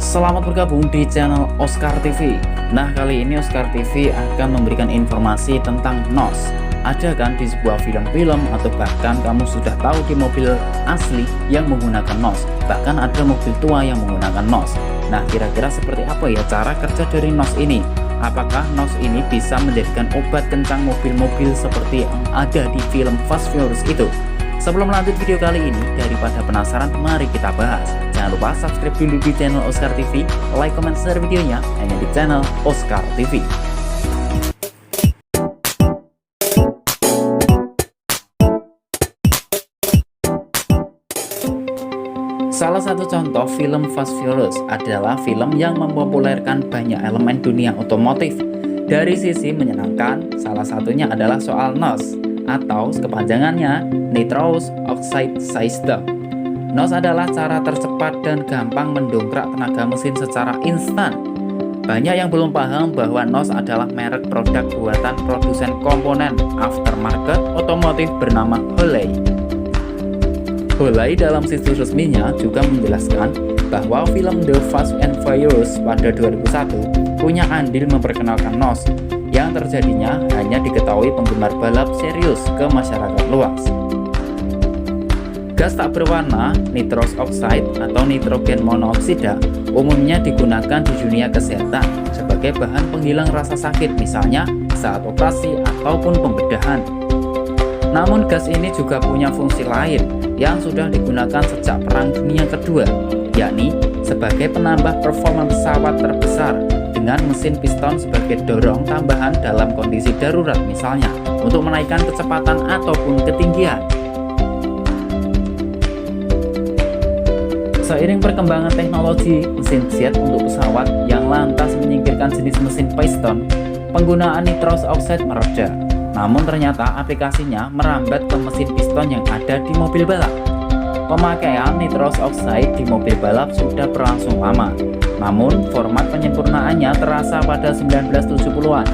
Selamat bergabung di channel Oscar TV. Nah, kali ini Oscar TV akan memberikan informasi tentang NOS. Ada kan di sebuah film-film atau bahkan kamu sudah tahu di mobil asli yang menggunakan NOS. Bahkan ada mobil tua yang menggunakan NOS. Nah, kira-kira seperti apa ya cara kerja dari NOS ini? Apakah NOS ini bisa menjadikan obat kencang mobil-mobil seperti yang ada di film Fast Furious itu? Sebelum lanjut video kali ini, daripada penasaran, mari kita bahas. Jangan lupa subscribe dulu di channel Oscar TV, like, comment, share videonya hanya di channel Oscar TV. Salah satu contoh film Fast Furious adalah film yang mempopulerkan banyak elemen dunia otomotif. Dari sisi menyenangkan, salah satunya adalah soal NOS atau kepanjangannya Nitrous Oxide System. NOS adalah cara tercepat dan gampang mendongkrak tenaga mesin secara instan. Banyak yang belum paham bahwa NOS adalah merek produk buatan produsen komponen aftermarket otomotif bernama Holley. Holley dalam situs resminya juga menjelaskan bahwa film The Fast and Furious pada 2001 punya andil memperkenalkan NOS yang terjadinya hanya diketahui penggemar balap serius ke masyarakat luas. Gas tak berwarna, nitrous oxide atau nitrogen monoksida, umumnya digunakan di dunia kesehatan sebagai bahan penghilang rasa sakit, misalnya saat operasi ataupun pembedahan. Namun gas ini juga punya fungsi lain yang sudah digunakan sejak Perang Dunia Kedua, yakni sebagai penambah performa pesawat terbesar dengan mesin piston sebagai dorong tambahan dalam kondisi darurat, misalnya untuk menaikkan kecepatan ataupun ketinggian. Seiring perkembangan teknologi mesin jet untuk pesawat yang lantas menyingkirkan jenis mesin piston, penggunaan nitrous oxide mereda. Namun ternyata aplikasinya merambat ke mesin piston yang ada di mobil balap. Pemakaian nitrous oxide di mobil balap sudah berlangsung lama. Namun format penyempurnaannya terasa pada 1970-an.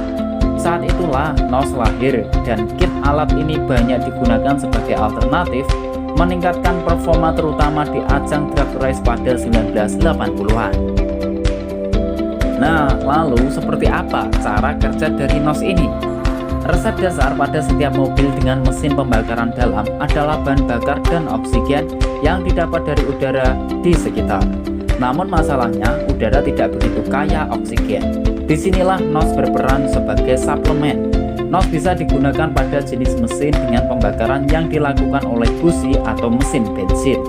Saat itulah NOS lahir dan kit alat ini banyak digunakan sebagai alternatif meningkatkan performa terutama di ajang drag race pada 1980-an. Nah, lalu seperti apa cara kerja dari NOS ini? Resep dasar pada setiap mobil dengan mesin pembakaran dalam adalah bahan bakar dan oksigen yang didapat dari udara di sekitar. Namun masalahnya, udara tidak begitu kaya oksigen. Disinilah NOS berperan sebagai suplemen. NOS bisa digunakan pada jenis mesin dengan pembakaran yang dilakukan oleh busi atau mesin bensin,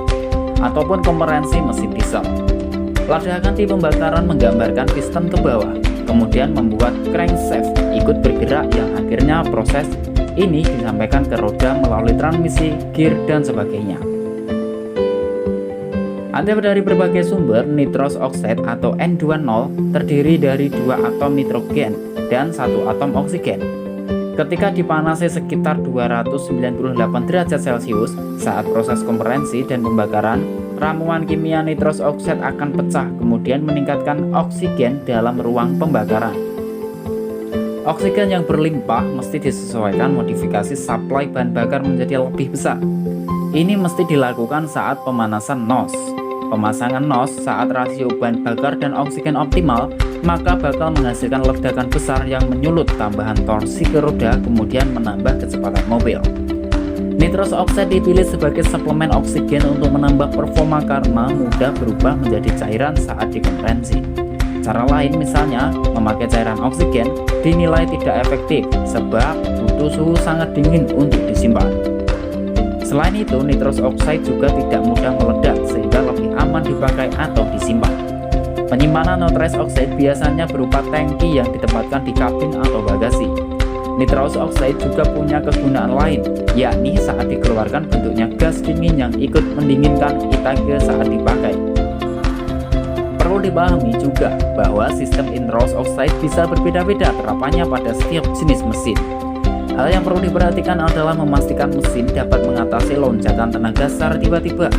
ataupun kompresensi mesin diesel. Ledakan di pembakaran menggambarkan piston ke bawah, kemudian membuat crankshaft ikut bergerak yang akhirnya proses ini disampaikan ke roda melalui transmisi, gear, dan sebagainya. Ada dari berbagai sumber, nitrous oxide atau N2O terdiri dari 2 atom nitrogen dan 1 atom oksigen. Ketika dipanasi sekitar 298 derajat Celcius saat proses kompresensi dan pembakaran, ramuan kimia nitrous oxide akan pecah kemudian meningkatkan oksigen dalam ruang pembakaran. Oksigen yang berlimpah mesti disesuaikan modifikasi suplai bahan bakar menjadi lebih besar. Ini mesti dilakukan saat pemanasan NOS. Pemasangan NOS saat rasio bahan bakar dan oksigen optimal, maka bakal menghasilkan ledakan besar yang menyulut tambahan torsi ke roda kemudian menambah kecepatan mobil. Nitrous oxide dipilih sebagai suplemen oksigen untuk menambah performa karena mudah berubah menjadi cairan saat dikompresi. Cara lain misalnya memakai cairan oksigen dinilai tidak efektif sebab butuh suhu sangat dingin untuk disimpan. Selain itu, nitrous oxide juga tidak mudah meledak sehingga lebih aman dipakai atau disimpan. Penyimpanan nitrous oxide biasanya berupa tangki yang ditempatkan di kabin atau bagasi. Nitrous oxide juga punya kegunaan lain, yakni saat dikeluarkan bentuknya gas dingin yang ikut mendinginkan etage saat dipakai. Perlu dipahami juga bahwa sistem nitrous oxide bisa berbeda-beda terapannya pada setiap jenis mesin. Hal yang perlu diperhatikan adalah memastikan mesin dapat mengatasi lonjakan tenaga secara tiba-tiba.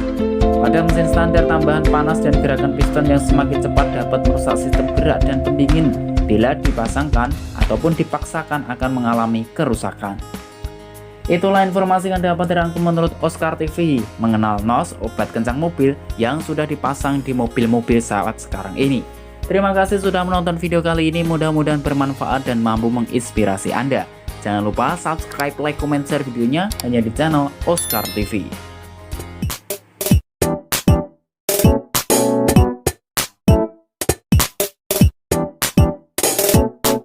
Pada mesin standar, tambahan panas dan gerakan piston yang semakin cepat dapat merusak sistem gerak dan pendingin. Bila dipasangkan ataupun dipaksakan akan mengalami kerusakan. Itulah informasi yang dapat dirangkum menurut Oscar TV mengenal NOS, obat kencang mobil yang sudah dipasang di mobil-mobil saat sekarang ini. Terima kasih sudah menonton video kali ini, mudah-mudahan bermanfaat dan mampu menginspirasi Anda. Jangan lupa subscribe, like, comment, share videonya hanya di channel Oscar TV.